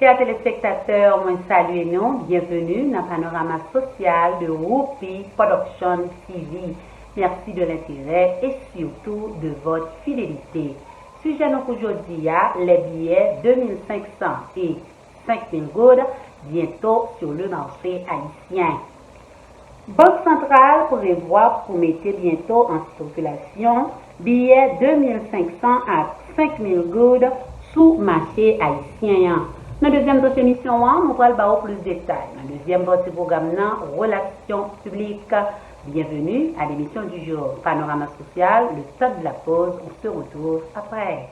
Chers téléspectateurs, moi salue nous, bienvenue dans le panorama social de Whoopi Production TV. Merci de l'intérêt et surtout de votre fidélité. Sujet nous aujourd'hui, les billets 2500 et 5000 goudes bientôt sur le marché haïtien. Banque centrale prévoit pour mettre bientôt en circulation billets 2500 à 5000 goudes sous marché haïtien. Dans la deuxième partie de l'émission, nous allons plus de détails. Dans la deuxième partie du programme, relations publiques. Bienvenue à l'émission du jour, Panorama social, le stade de la pause. On se retrouve après.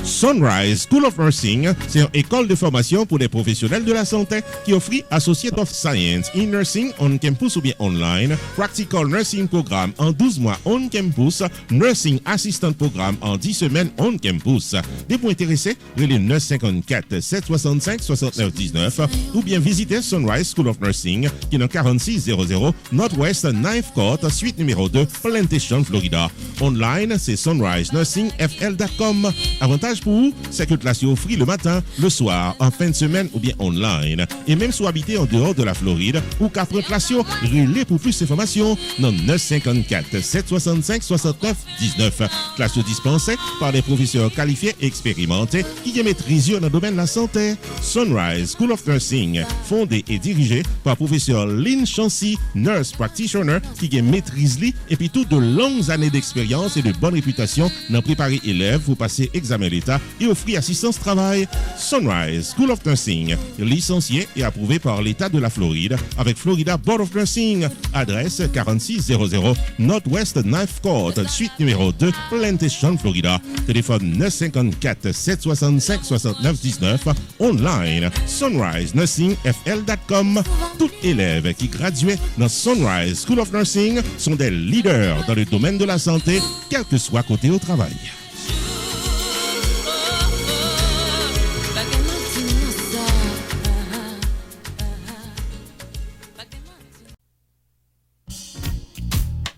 Sunrise School of Nursing, c'est une école de formation pour les professionnels de la santé qui offre Associate of Science in Nursing on campus ou bien online, Practical Nursing Programme en 12 mois on campus, Nursing Assistant Programme en 10 semaines on campus. Des points intéressés, relais 954 765 69 19 ou bien visitez Sunrise School of Nursing qui est dans 4600 Northwest 9th Court, suite numéro 2, Plantation, Florida. Online, c'est sunrisenursingfl.com. Avantage pour vous, c'est que classe offre le matin, le soir, en fin de semaine ou bien online. Et même si vous habitez en dehors de la Floride ou qu'après classe, relais pour plus d'informations dans 954 765 69 19. Classe dispensée par des professeurs qualifiés et expérimentés qui maîtrisent dans le domaine de la santé. Sunrise School of Nursing, fondé et dirigé par professeur Lynn Chancy, nurse practitioner qui maîtrise et puis toutes de longues années d'expérience et de bonne réputation dans préparer élèves pour passer examen d'État et offrir assistance travail. Sunrise School of Nursing, licencié et approuvé par l'État de la Floride avec Florida Board of Nursing. Adresse 4600 Northwest 9th Court, suite numéro 2, Plantation, Florida. Téléphone 954 765 69 19. Online, sunrisenursingfl.com. Tout élève qui graduait dans Sunrise School of Nursing sont des leaders dans le domaine de la santé, quel que soit côté au travail.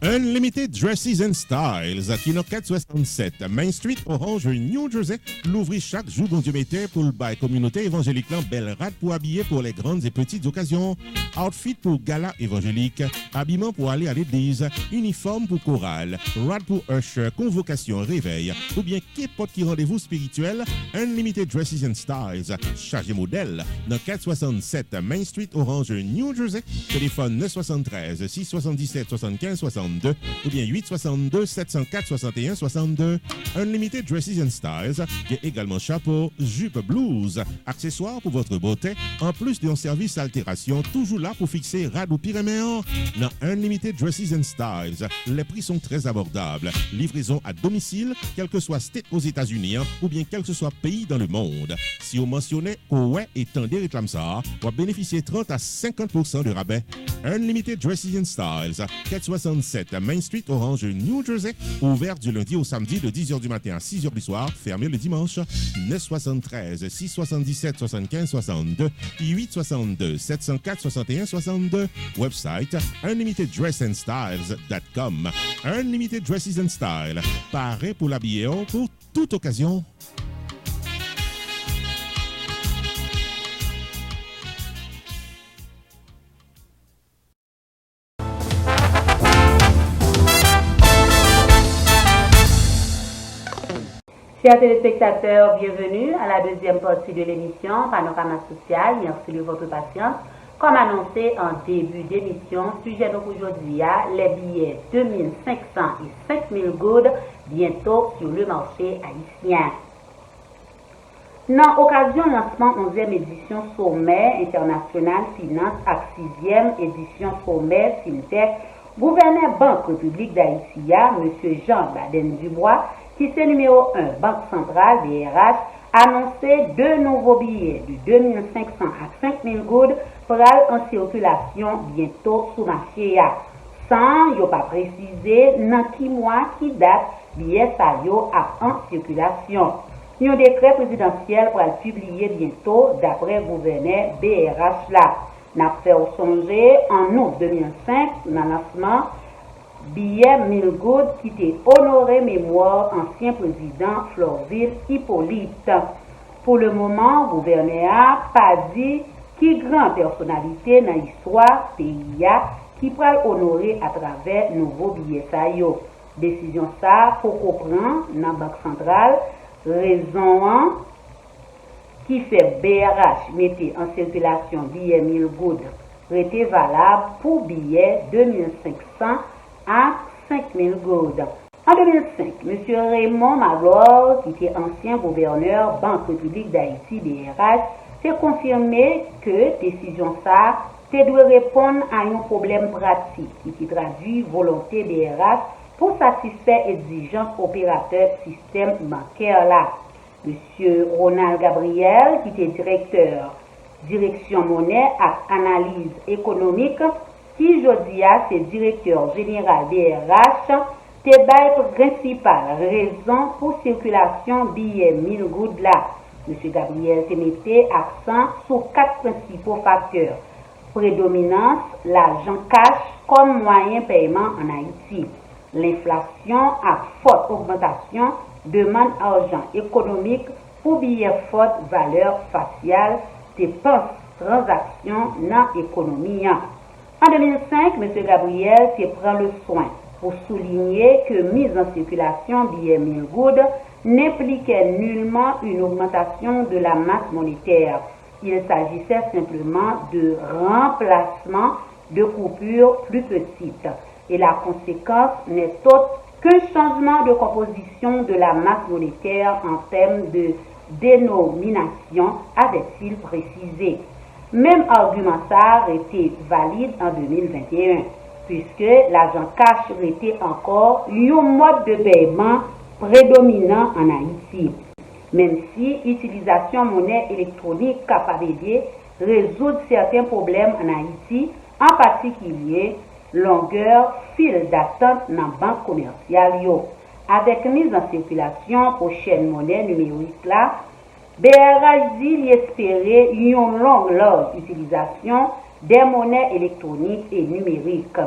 Unlimited Dresses and Styles, qui est dans 467 Main Street, Orange, New Jersey, l'ouvrit chaque jour dans Dieu mettait pour le bail communauté évangélique belle rade pour habiller pour les grandes et petites occasions, outfit pour gala évangélique, habillement pour aller à l'église, uniforme pour chorale, rad pour usher, convocation, réveil, ou bien qu'importe qui rendez-vous spirituel, Unlimited Dresses and Styles, chargé modèle, dans 467 Main Street, Orange, New Jersey, téléphone 973 677 75 62 ou bien 862 704 61 62. Unlimited Dresses and Styles, il y a également chapeau, jupe, blouse, accessoires pour votre beauté, en plus d'un service altération toujours là pour fixer rad ou pyréméen. Dans Unlimited Dresses and Styles, les prix sont très abordables. Livraison à domicile, quel que soit state aux États-Unis ou bien quel que soit pays dans le monde. Si vous mentionnez ouais et tendez réclame ça, vous bénéficiez 30 à 50% de rabais. Unlimited Dresses and Styles, 467 Main Street, Orange, New Jersey, ouvert du lundi au samedi de 10h du matin à 6h du soir, fermé le dimanche. 973 677 75 62 862 704 61 62. Website unlimitedDressandStyles.com. Unlimited Dresses and Style, paré pour l'habiller pour toute occasion. Chers téléspectateurs, bienvenue à la deuxième partie de l'émission Panorama social. Merci de votre patience. Comme annoncé en début d'émission, sujet donc aujourd'hui, les billets 2500 et 5000 goudes bientôt sur le marché haïtien. Dans l'occasion lancement 11e édition Sommet international finance à 6e édition Sommet FinTech, gouverneur Banque République d'Haïti, M. Jean Baden-Dubois, qui c'est numéro 1, Banque Centrale, BRH, annoncé 2 nouveaux billets de 2500 à 5000 goudes pour aller en circulation bientôt sous marché. Sans, yo pas précisé dans qui mois, qui date, billet ça yo en circulation. Un décret présidentiel pour être publié bientôt d'après gouverneur BRH là. N'a fait songer en août 2005 dans le lancement billet 1000 gouttes qui était honoré mémoire ancien président Florville Hippolyte. Pour le moment, le gouverneur n'a pas dit qui grande personnalité dans l'histoire pays qui pourra honorer à travers nouveau billet ça yo. Décision ça pour comprendre dans la Banque centrale raison qui fait BRH mettait en circulation billet 1000 gouttes était valable pour billet 2500 à 5000 gouttes. En 2005, M. Raymond Malor, qui était ancien gouverneur Banque République d'Haïti BRH, s'est confirmé que décision ça doit répondre à un problème pratique qui traduit volonté BRH pour satisfaire exigences opérateurs système bancaire là. M. Ronald Gabriel, qui était directeur direction monnaie et analyse économique, qui aujourd'hui c'est directeur général BRH, c'est la principale raison pour circulation billet 1000 gouttes là. M. Gabriel se mettait accent sur 4 principaux facteurs. Prédominance, l'argent cash comme moyen de paiement en Haïti. L'inflation à forte augmentation demande argent économique pour billets forte valeur faciale, dépenses, transactions dans l'économie. En 2005, M. Gabriel se prend le soin pour souligner que mise en circulation billet 1000 gouttes n'impliquait nullement une augmentation de la masse monétaire. Il s'agissait simplement de remplacement de coupures plus petites. Et la conséquence n'est autre qu'un changement de composition de la masse monétaire en termes de dénomination, avait-il précisé. Même argument ça était valide en 2021, puisque l'argent cash était encore un mode de paiement prédominant en Haïti. Même si l'utilisation monnaie électronique capable d'aider résoudre certains problèmes en Haïti, en particulier longueur file d'attente dans la banque commerciale. Avec mise en circulation prochaine monnaie numérique là, BRH dit espérer une longue utilisation des monnaies électroniques et numériques.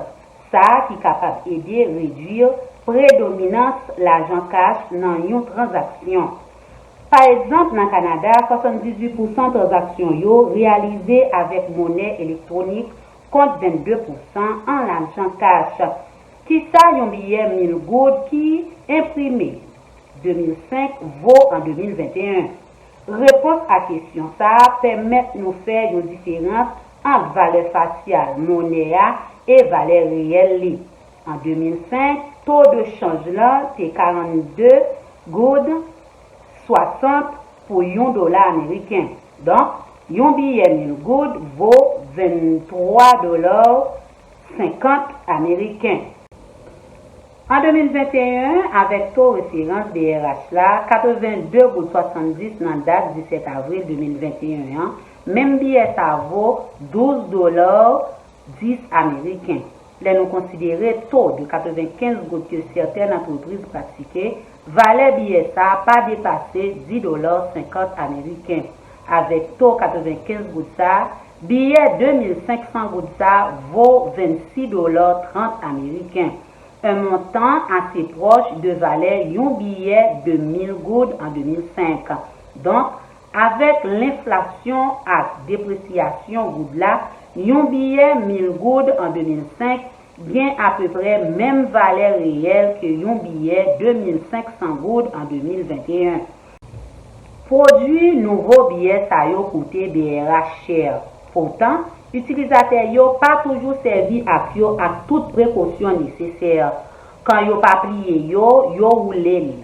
Ça qui est capable d'aider à réduire prédominance l'argent cash dans une transaction. Par exemple, dans le Canada, 78% de transactions réalisées avec monnaie électronique contre 22% en l'argent cash. Qui ça, un billet 1000 gouttes qui imprimé 2005 vaut en 2021? Réponse à la question ça permet de nous faire une différence entre valeur faciale monnaie et valeur réelle. En 2005, taux de change là c'est 42 gouttes 60 pour $1 américain. Donc, un billet 1000 gouttes vaut $23,50 américains. En 2021, avec taux référence BRH là, 82,70 dans la date 17 avril 2021, même billet ça vaut $12,10 américains. Là, nous considérons taux de 95 gouttes que certaines entreprises pratiquaient, valeur billet ça pas dépassé $10,50 américains. Avec taux 95 gouttes ça, billet 2500 gouttes ça vaut $26,30 américains. Un montant assez proche de valeur un billet de 1000 gouttes en 2005. Donc, avec l'inflation à dépréciation goutte là, un billet 1000 gouttes en 2005 gagne à peu près même valeur réelle que un billet 2500 gouttes en 2021. Produit nouveau billet ça yo coûté BRH cher. Pourtant, utilisateurs n'ont pas toujours servi à toute précaution nécessaire. Quand ils n'ont pas plié, ils ont roulé.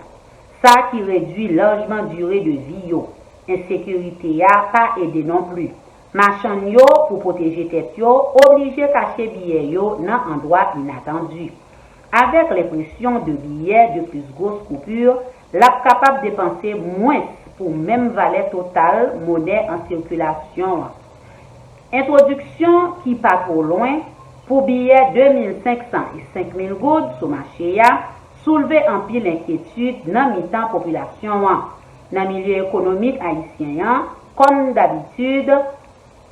Ça qui réduit largement la durée de vie. Insécurité n'a pas aidé non plus. Marchand pour protéger tête obligé de cacher billets dans un endroit inattendu. Avec l'impression de billets de plus grosse coupure, l'ap capable de dépenser moins pour même valeur totale monnaie en circulation. Introduction qui pas trop loin pour billets 2500 et 5000 gouttes sur le marché soulevé en pile l'inquiétude dans mi-temps population. Dans le milieu économique haïtien, comme d'habitude,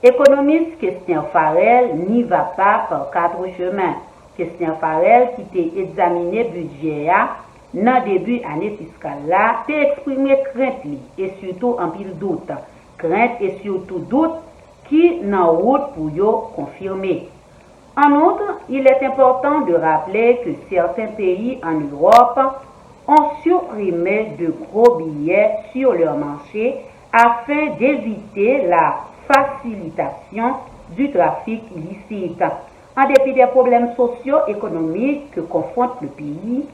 économiste Christian Farel n'y va pas par 4 chemins. Christian Farel qui t'a examiné budget dans début année fiscale là, t'es exprimé crainte li, et surtout en pile doute. Crainte et surtout doute qui n'en route pour yo confirmer. En outre, il est important de rappeler que certains pays en Europe ont supprimé de gros billets sur leur marché afin d'éviter la facilitation du trafic illicite. En dépit des problèmes socio-économiques que confronte le pays,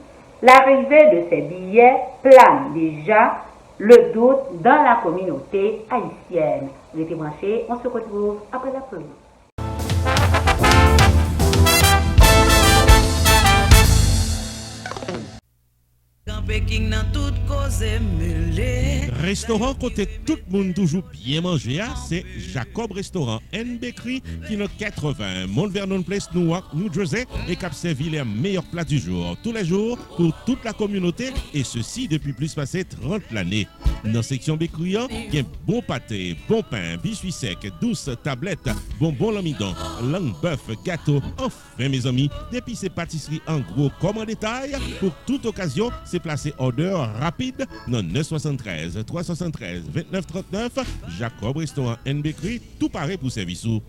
l'arrivée de ces billets plane déjà le doute dans la communauté haïtienne. Restez branchés, on se retrouve après la pause. Restaurant côté tout le monde toujours bien manger, c'est Jacob Restaurant and Bakery qui est 80 Mount Vernon Place, Newark, New Jersey et qui a servi les meilleurs plats du jour, tous les jours pour toute la communauté et ceci depuis plus passé 30 l'année. Dans la section bakery, il y a bon pâté, bon pain, biscuits secs, douce tablette, bonbons l'amidon, langue bœuf, gâteau. Enfin mes amis, depuis ces pâtisseries en gros comme en détail, pour toute occasion, c'est placé order rapide dans 973 373 2939 Jacob Restaurant and Bakery, tout pareil pour service. Dans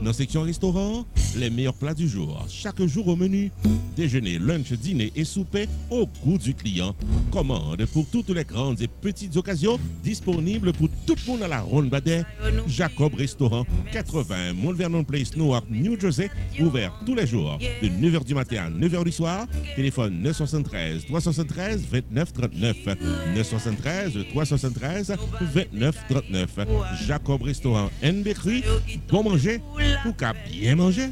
la section restaurant, les meilleurs plats du jour, chaque jour au menu, déjeuner, lunch, dîner et souper au goût du client. Commande pour toutes les grandes et petites occasions, disponibles pour tout le monde à la Ronde Badet. Jacob Restaurant, 80 Mount Vernon Place, Newark, New Jersey, ouvert tous les jours de 9h du matin à 9h du soir. Téléphone 973 373 2939 973 373 2939. Jacob Restaurant and Bakery, bon manger ou qu'à bien manger.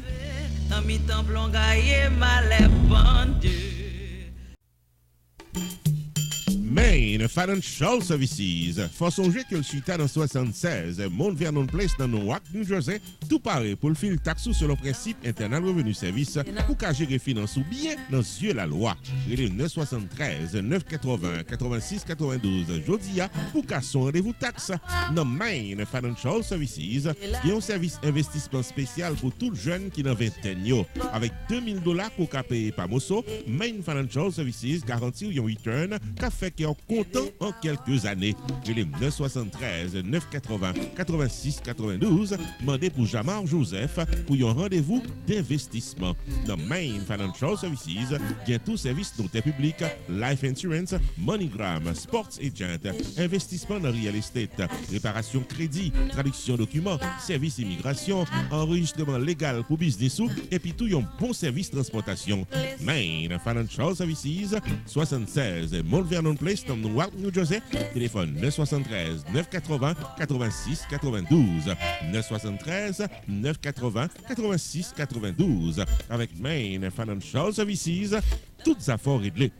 Main Financial Services. Faut songer que le suite dans 76, Mount Vernon Place dans Newark, New Jersey, tout pareil pour le fil taxe sur le principe Internal Revenue Service pour qu'à gérer finance ou bien dans yeux la loi. Il 973 980 86 92 Jodia pour qu'à son rendez-vous taxe. Dans Main Financial Services, il y a un service investissement spécial pour tout le jeune qui n'a 20 ans. Avec $2000 pour qu'à payer par Mosso, Main Financial Services garantit un return qu'a fait en comptant en quelques années. Il est 973 980 86 92 demandé pour Jamar Joseph pour un rendez-vous d'investissement. Dans Main Financial Services, il y a tout service noté public, life insurance, MoneyGram, sports agent, investissement dans real estate, réparation crédit, traduction documents, service immigration, enregistrement légal pour business et puis tout un bon service transportation. Main Financial Services, 76 Mount Vernon Place, dans Newark, New Jersey. Téléphone 973 980 86 92 973 980 86 92. Avec Main Financial Services, toutes affaires réglées.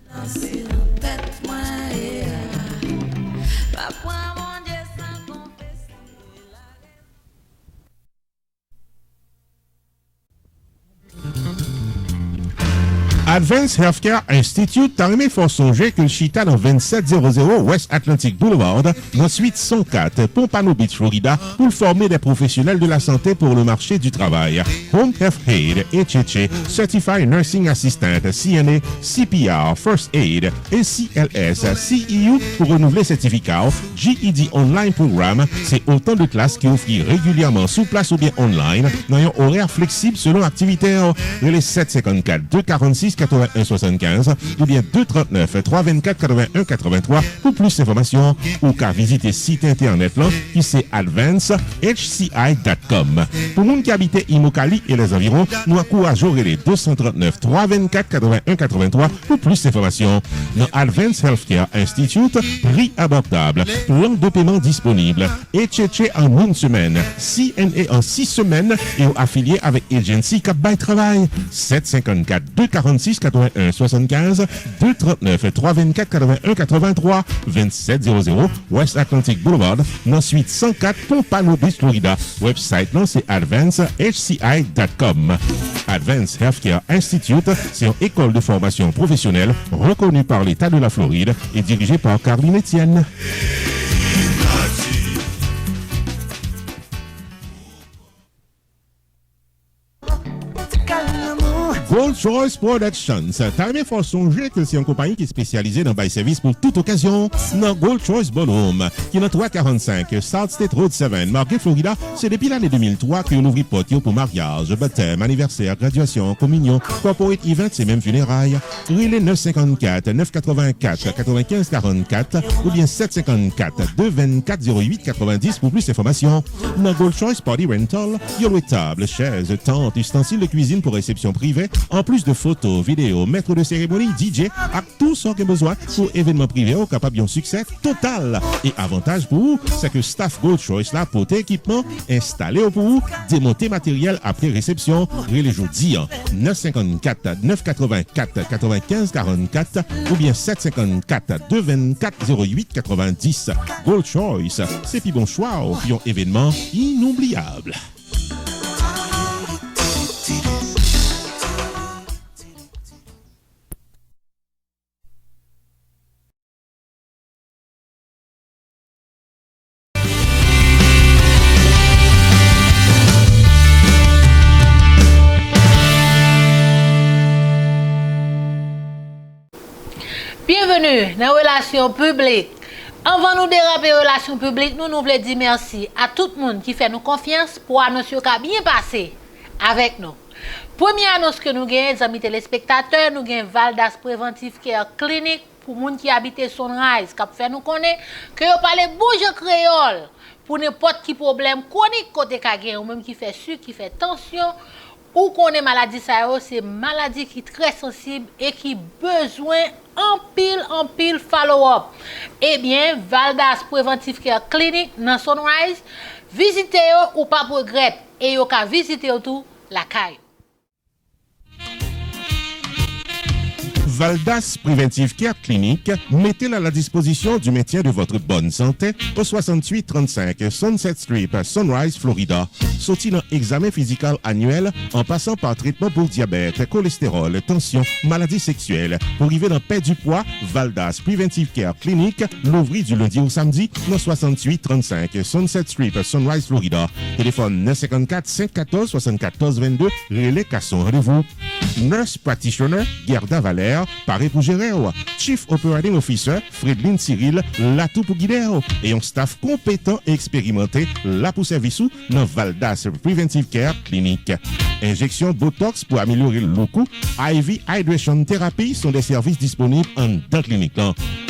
Advance Healthcare Institute t'a remis fort songer que le chita dans 2700 West Atlantic Boulevard, dans suite 104, Pompano Beach, Florida, pour former des professionnels de la santé pour le marché du travail. Home Health Aid, HHA, Certified Nursing Assistant, CNA, CPR, First Aid, ACLS, CEU pour renouveler certificat, GED Online Programme, c'est autant de classes qui offrent régulièrement sous place ou bien online, dans un horaire flexible selon activité, les 754 246 81 75 ou bien 239 324 81 83 pour plus d'informations ou qu'à visiter site internet là qui c'est advancehci.com. Pour les gens qui habitent Imokali et les environs, nous encourageons les 239 324 81 83 pour plus d'informations. Dans Advance Healthcare Institute, prix abordable, plan de paiement disponible, HHA en une semaine, CNA en 6 semaines et affilié avec Agency Cap by Travail. 754 246 81 75 239 324 81 83 2700 West Atlantic Boulevard, dans suite 104 Pompano Beach, Florida. Website non c'est advancehci.com. Advance Healthcare Institute, c'est une école de formation professionnelle reconnue par l'État de la Floride et dirigée par Caroline Etienne. Gold Gold Choice Productions. T'as aimé faut songer que c'est une compagnie qui est spécialisée dans bail service pour toute occasion. Dans Gold Choice Ballroom, qui est dans 345 South State Road 7, Margate, Florida. C'est depuis l'année 2003 que nous ouvrons porte pour mariage, baptême, anniversaire, graduation, communion, corporate event et même funérailles. Relais 954 984 95 44 ou bien 754 224 08 90 pour plus d'informations. Dans Gold Choice Party Rental, il y a table, chaises, tentes, ustensiles de cuisine pour réception privée, en plus de photos, vidéos, maître de cérémonie, DJ, à tout ce qu'on a besoin pour événements privés au capable d'un succès total. Et avantage pour vous, c'est que staff Gold Choice là pour équipement installé pour vous, démonter matériel après réception, les jeudi 954 984 95 44 ou bien 754 224 08 90. Gold Choice, c'est puis bon choix au pion événement inoubliable. Bienvenue dans Relations Publiques. Avant nous déraper Relations Publiques, nous voulons dire merci à tout le monde qui fait nous confiance pour annoncer qu'a bien passé avec nous. Première annonce que nous avons, amis téléspectateurs, nous avons Valdas Preventive Care Clinic pour les gens qui habitent Sunrise, qui fait nous connaître que vous parlez bouge créole pour n'importe qui problème chronique côté kagien ou même qui fait sucre, qui fait tension. Ou qu'on est maladie ça c'est maladie qui est très sensible et qui besoin en pile follow-up. Eh bien, Valdas Preventive Care Clinic dans Sunrise, visitez-vous ou pas regret et vous pouvez visiter tout la caille. Valdas Preventive Care Clinic, mettez-la à la disposition du maintien de votre bonne santé au 6835 Sunset Street, Sunrise, Florida. Sorti dans examen physique annuel en passant par traitement pour diabète, cholestérol, tension, maladies sexuelles. Pour arriver dans perte du poids, Valdas Preventive Care Clinic, l'ouvrit du lundi au samedi dans 6835 Sunset Street, Sunrise, Florida. Téléphone 954 514 74 22, relais Casson, rendez-vous. Nurse Practitioner, Gerda Valère, paré pour gérer. Chief Operating Officer, Fredline Cyril, là tout pour guider. Et un staff compétent et expérimenté, là pour service dans Valdas Preventive Care Clinic. Injection Botox pour améliorer le look. IV Hydration Therapy sont des services disponibles en dans clinique.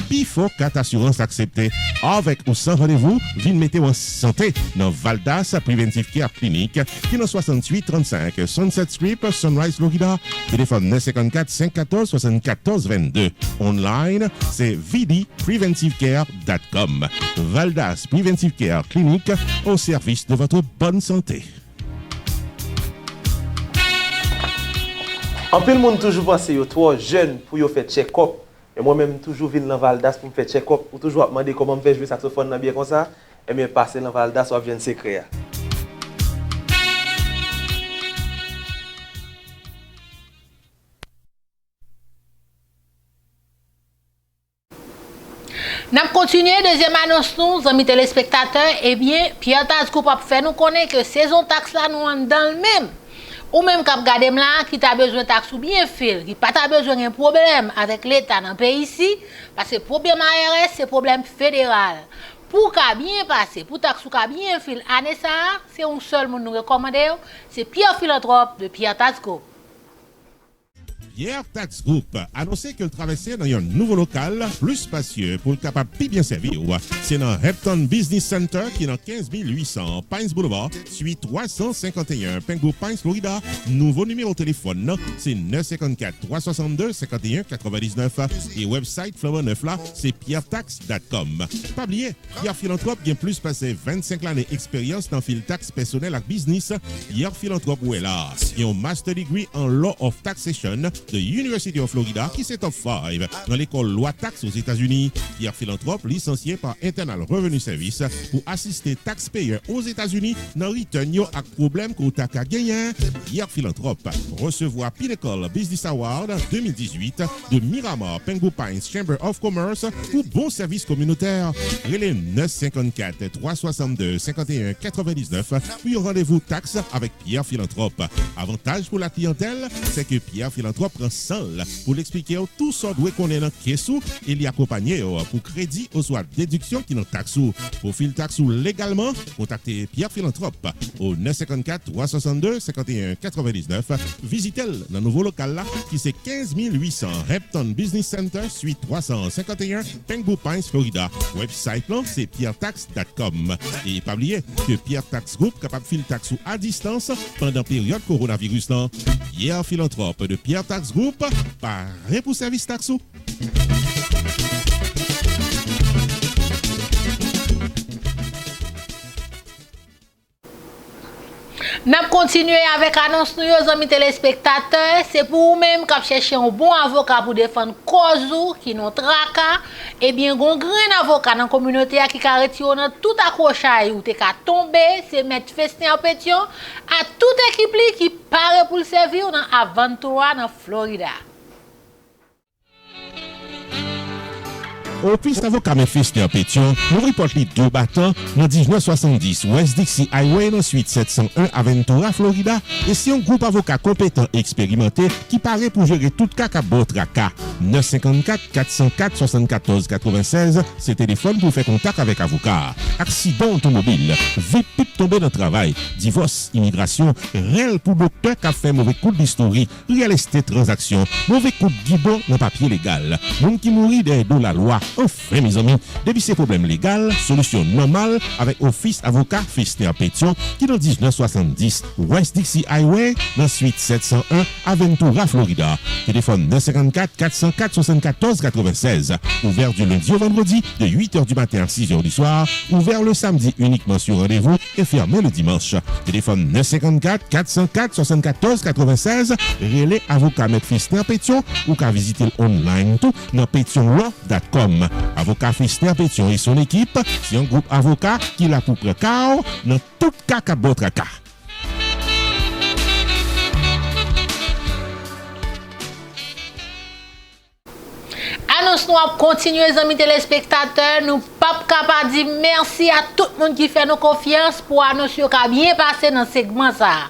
Puis faut qu'à assurance acceptée. Avec ou sans rendez-vous, viens mettre en santé dans Valdas Preventive Care Clinic, qui est dans 6835 Sunset Street, Sunrise, Florida. Téléphone 954 514 74 22. Online, c'est vdpreventivecare.com. Valdas Preventive Care Clinic, au service de votre bonne santé. En peu le monde toujours pense yo trop jeune pour yo faire check-up. Et moi-même toujours vinn dans Valdas pour me faire check-up, ou toujours demander comment me faire jouer saxophone dans bien comme ça, et bien passer dans Valdas ou vient secret. Nous continuons deuxième annonce nous, amis téléspectateurs. Eh bien, Pierre Tazko va faire nous connaître que saison taxe là nous en dans le même. Ou même quand regardez là qui t'a besoin de taxe ou bien fil, qui pas t'a besoin d'un problème avec l'État dans le pays ici, parce que problème ARS c'est problème fédéral. Pour qu'a bien passer, pour taxe ou qu'a bien fil, année ça, c'est un seul monde nous recommander, c'est Pierre Philanthrope de Pierre Tazko. Pierre Tax Group annoncé que le traversait dans un nouveau local plus spacieux pour le capable de bien servir. C'est dans Hampton Business Center qui est dans 15800 Pines Boulevard, suite 351 Pengo Pines, Florida. Nouveau numéro de téléphone, c'est 954 362 51 99 et website Flower 9 là, c'est pierretax.com. Pas oublier, Pierre Philanthrope qui a plus passé 25 années d'expérience dans le tax personnel et business. Pierre Philanthrope où est là. Et un master degree en Law of Taxation de University of Florida qui c'est top 5 dans l'école loi taxe aux États-Unis. Pierre Philanthrope, licencié par Internal Revenue Service pour assister taxpayers aux États-Unis dans return yo ak problème qu'on t'a gagné. Pierre Philanthrope recevoir Pinnacle Business Award 2018 de Miramar Pengu Pines Chamber of Commerce pour bon service communautaire. Relais 954 362 51 99 puis rendez-vous taxe avec Pierre Philanthrope. Avantage pour la clientèle, c'est que Pierre Philanthrope prend seul pour l'expliquer tout ce doit qu'on est dans caisse et l'y accompagner pour crédit ou soit déduction qui dans taxe. Pour fil taxe légalement, contactez Pierre Philanthrope au 954 362 51 99. Visitez-le dans le nouveau local là qui c'est 15 800 Repton Business Center, suite 351, Pengu Pines, Florida. Website là c'est pierretax.com. Et pas oublier que Pierre Tax Group capable de filer taxe à distance pendant période coronavirus là. Pierre Philanthrope de Pierre Tax Group, paré pour service taxo. N'a continuer avec annonce nous aux amis téléspectateurs, c'est pour vous-même qui chercher un bon avocat pour défendre cause qui non traka et bien un grand avocat dans la communauté qui a retiré tout accrochage ou te ka tomber, c'est mettre Festin en pétion à toute équipe qui paraît pour le servir dans Aventura dans Florida. Au piste avocat Festin en pétion, nous reportons les deux battants dans 1970 West Dixie Highway dans suite 701 Aventura, Florida. Et c'est un groupe avocat compétent et expérimenté qui paraît pour gérer tout cas à Botraka. 954 404 74 96, c'est téléphone pour faire contact avec avocat. Accident automobile, vipip tombé dans le travail, divorce, immigration, réel pour docteur qui a fait mauvais coup d'historie, real estate transaction, mauvais coup de guidon dans papier légal. Monde qui mourit de la loi. Enfin, mes amis, depuis ces problèmes légaux, solution normale avec Office Avocat Festin en pétion qui dans 1970 West Dixie Highway dans suite 701 Aventura, Florida. Téléphone 954 404 74 96. Ouvert du lundi au vendredi de 8h du matin à 6h du soir. Ouvert le samedi uniquement sur rendez-vous et fermé le dimanche. Téléphone 954 404 74 96. Relais Avocat Maître Festin en pétion ou qu'à visiter online tout dans pétionlaw.com. Avocat Festin en pétion et son équipe, c'est un groupe avocat qui l'a pour précaire dans tout cas à votre cas. Annonce nous à continuer les amis téléspectateurs, nous pas capable dire merci à tout le monde qui fait nos confiance pour annoncer qui a bien passé dans ce segment ça.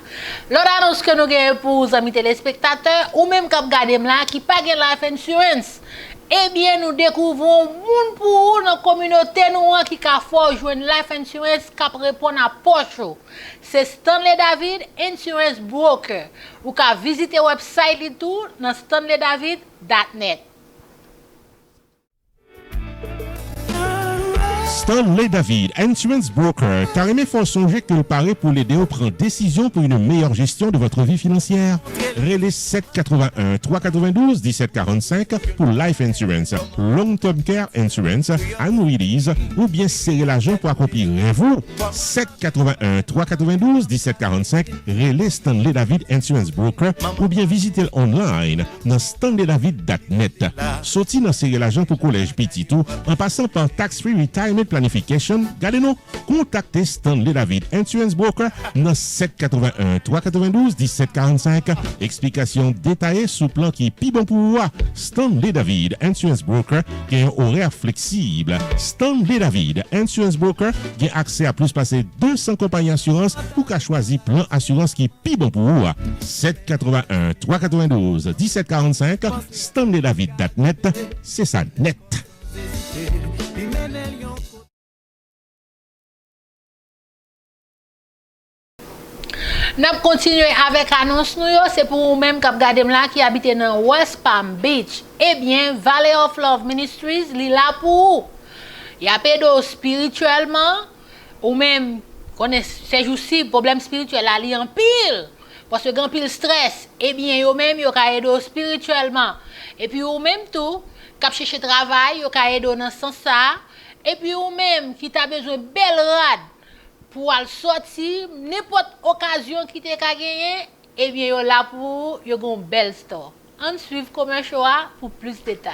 L'autre annonce que nous avons pour les amis téléspectateurs ou même qui regardent là qui pas life insurance. Eh bien, nous découvrons moun pour dans la communauté nous qui a fort joindre life insurance qui répond à poche. C'est Stanley David Insurance Broker. Ou ka visiter website li tout dans stanleydavid.net. Stanley David, Insurance Broker, carrément faut songer que le paraît pour l'aider à prendre décision pour une meilleure gestion de votre vie financière. Relais 781 392 1745 pour Life Insurance, Long Term Care Insurance, Annuities ou bien serrer l'argent pour accomplir vous. 781 392 1745, Relais Stanley David Insurance Broker ou bien visiter online dans stanleydavid.net. Sorti dans serrer l'argent pour collège petit tout en passant par Tax Free Retirement Planification, gardez-nous, contactez Stanley David Insurance Broker dans 781 392 1745. Explication détaillée sous plan qui est plus bon pour vous. Stanley David Insurance Broker qui a un horaire flexible. Stanley David Insurance Broker qui a accès à plus passer 200 compagnies d'assurance ou qu'a choisi plan assurance qui est plus bon pour vous. 781 392 1745. StanleyDavid.net, c'est ça net. Nous continuons avec l'annonce, c'est pour vous-même qui regardez là qui habitez dans West Palm Beach. Eh bien, Valley of Love Ministries, il est là pour vous. Il y a pédo spirituellement, ou même, ces jours-ci, problème spirituel, il y a en pile. Parce que grand pile stress, eh bien, vous même, vous avez aidé spirituellement. Et puis, vous même tout, qui chercher travail, vous avez aidé dans ce sens-là. Et puis, vous même, qui avez besoin de belle rade, pour aller sortir, n'importe occasion qui te ka gagné, eh bien, yo là pour yo gon belle store. On suit Commercial pour plus de détails.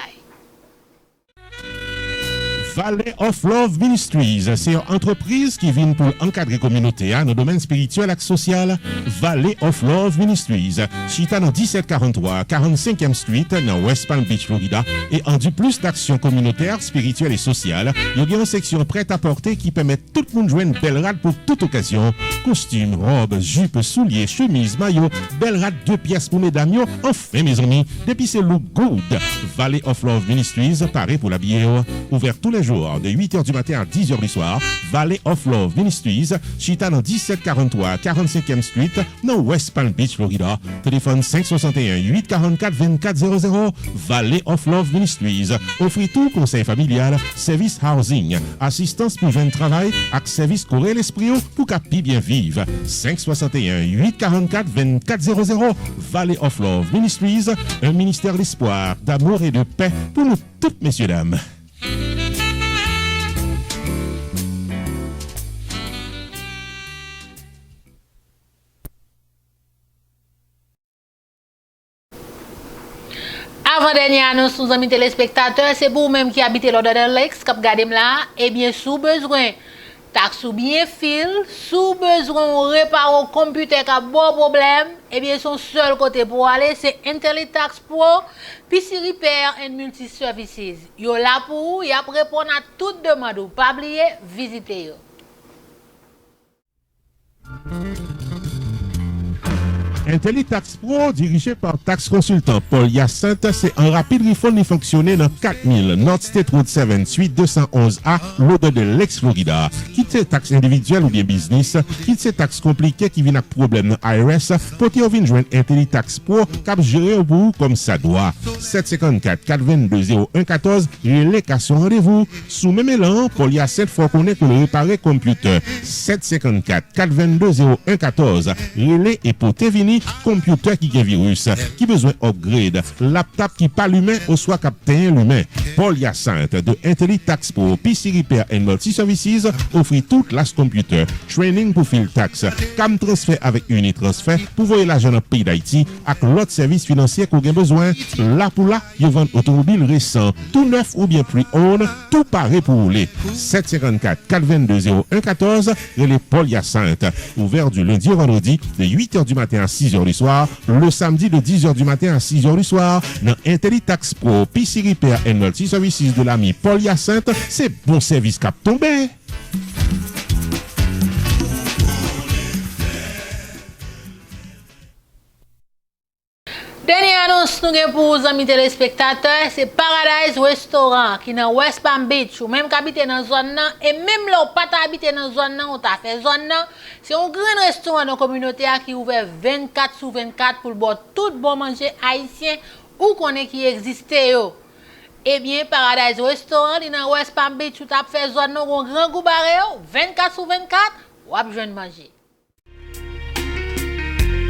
Valley of Love Ministries, c'est une entreprise qui vient pour encadrer la communauté dans le domaine spirituel et social. Valley of Love Ministries, chita dans 1743 45e Street dans West Palm Beach, Florida, et en du plus d'actions communautaires, spirituelles et sociales. Il y a une section prête à porter qui permet tout le monde de jouer une belle rade pour toute occasion. Costumes, robes, jupes, souliers, chemises, maillots, belle rade 2 pièces pour mesdames. Enfin, mes amis, depuis c'est look good. Valley of Love Ministries, pareil pour l'habiller, ouvert tous les jours de 8h du matin à 10h du soir. Valley of Love Ministries, chita dans 1743 45e Street dans West Palm Beach, Florida. Téléphone 561 844 2400. Valley of Love Ministries offre tout conseil familial, service housing, assistance pour jeune travail avec service courir l'esprit pour qu'api bien vivre. 561 844 2400. Valley of Love Ministries, un ministère d'espoir, d'amour et de paix pour nous toutes, messieurs, dames. Avant-dernière annonce, nos amis téléspectateurs, c'est pour vous-même qui habitez l'ordre de l'ex, qui regardez là, et bien, sous besoin, taxe ou bien fil, sous besoin, réparer un computer qui a bon problème, et bien, son seul côté pour aller, c'est IntelliTax Pro, PC Repair and Multi-Services. Yo là pour vous, y a répondre à toute demande, pas oublier, visitez yo. IntelliTax Pro, dirigé par tax consultant Paul Hyacinthe, c'est un rapide refund qui fonctionne dans 4000 North State Road 7 Suite 211A, l'ordre de l'ex-Florida. Quitte ces taxes individuelles ou bien business, quitte ces taxes compliquées qui viennent avec problème dans IRS, pour qu'ils viennent joindre IntelliTax Pro, cap gérer au bout comme ça doit. 754 422 0114, relais qu'à son rendez-vous. Sous même élan, Paul Hyacinthe faut connaître pour le réparer computer. 754 422 0114, relais et pour venir computer qui a virus, qui besoin upgrade, laptop qui pas l'humain ou soit captain l'humain. Paul Hyacinthe de IntelliTax Pro, PC Repair and Multi-Services offre toute la computer, training pour field tax, cam transfert avec Unitransfer pour voyer l'argent dans le pays d'Haïti avec l'autre service financier qu'on a besoin. Là pour là, ils vendent automobile récent, tout neuf ou bien pre-owned, tout paré pour rouler. 754 422 0114, et les Paul Hyacinthe, ouvert du lundi au vendredi de 8h du matin à 6h du soir, le samedi de 10h du matin à 6h du soir, dans IntelliTax Pro, PC Repair and Multi-Services de l'ami Paul Hyacinthe, c'est bon service cap tombé. Dernière annonce nous avons pour les amis téléspectateurs, c'est Paradise Restaurant qui est dans West Palm Beach, ou même qui habite dans la zone, et même là, ou pas habiter dans la zone, ou t'as fait zone, c'est un grand restaurant dans la communauté qui est ouvert 24/24 pour boire tout bon manger haïtien ou qu'on est qui existe. Eh bien, Paradise Restaurant dans West Palm Beach, où t'as fait zone, un grand goût barré, 24/24, ou à besoin de manger.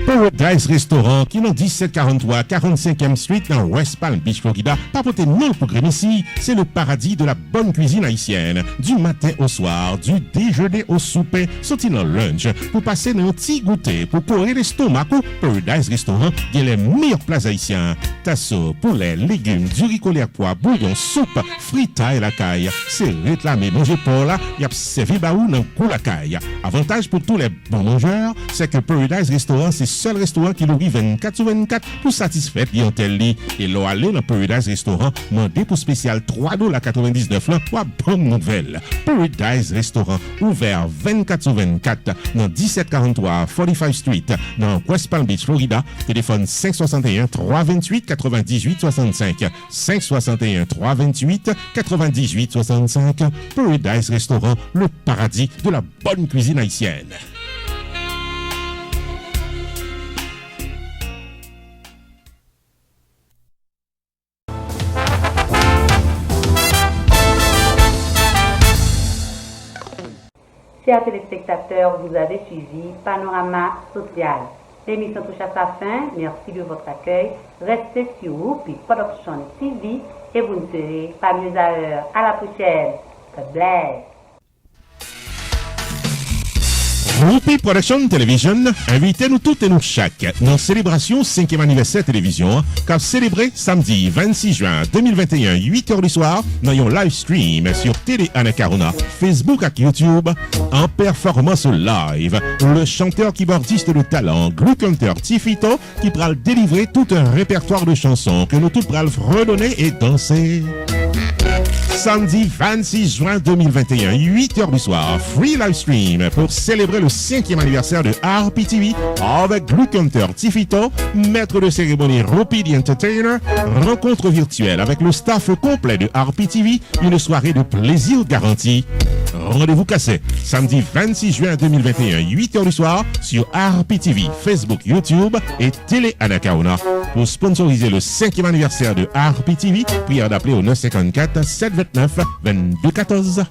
Paradise Restaurant qui est dans 1743 45e Street dans West Palm Beach, Florida. Papoter non pour ici, c'est le paradis de la bonne cuisine haïtienne. Du matin au soir, du déjeuner au souper, sorti dans le lunch, pour passer dans un petit goûter, pour courir l'estomac. Paradise Restaurant, il y a les meilleurs plats haïtiens. Tasso, poulet, légumes, du riz colère pois, bouillon, soupe, frita et la caille. C'est réclamé manger pour là, il y a servi baou dans le la caille. Avantage pour tous les bons mangeurs, c'est que Paradise Restaurant, c'est seul restaurant qui l'ouvre 24/24 pour satisfaire clientèle. Et l'on aller dans Paradise Restaurant, mandez pour spécial $3.99 pour une bonne nouvelle. Paradise Restaurant, ouvert 24/24 dans 1743 45 Street dans West Palm Beach, Florida. Téléphone 561 328 98 65. 561 328 98 65. Paradise Restaurant, le paradis de la bonne cuisine haïtienne. Chers téléspectateurs, vous avez suivi Panorama Social. L'émission touche à sa fin. Merci de votre accueil. Restez sur Whoopi Production TV et vous ne serez pas mieux à l'heure. À la prochaine. God bless. Rupi Production Television invite nous toutes et nous chaque dans célébration 5e anniversaire télévision qu'a célébré samedi 26 juin 2021 8h du soir dans un live stream sur Télé Anacarona, Facebook et YouTube en performance live. Le chanteur keyboardiste de talent Glue Hunter Tifito qui pourra délivrer tout un répertoire de chansons que nous tous pourrons redonner et danser. Samedi 26 juin 2021, 8h du soir, free live stream pour célébrer le 5e anniversaire de RPTV avec Glue Hunter Tifito, maître de cérémonie Rupi the Entertainer, rencontre virtuelle avec le staff complet de RPTV, une soirée de plaisir garantie. Rendez-vous cassé, samedi 26 juin 2021, 8h du soir, sur RPTV, Facebook, YouTube et Télé Anacarona. Pour sponsoriser le 5e anniversaire de RPTV, prière d'appeler au 954 729 2214.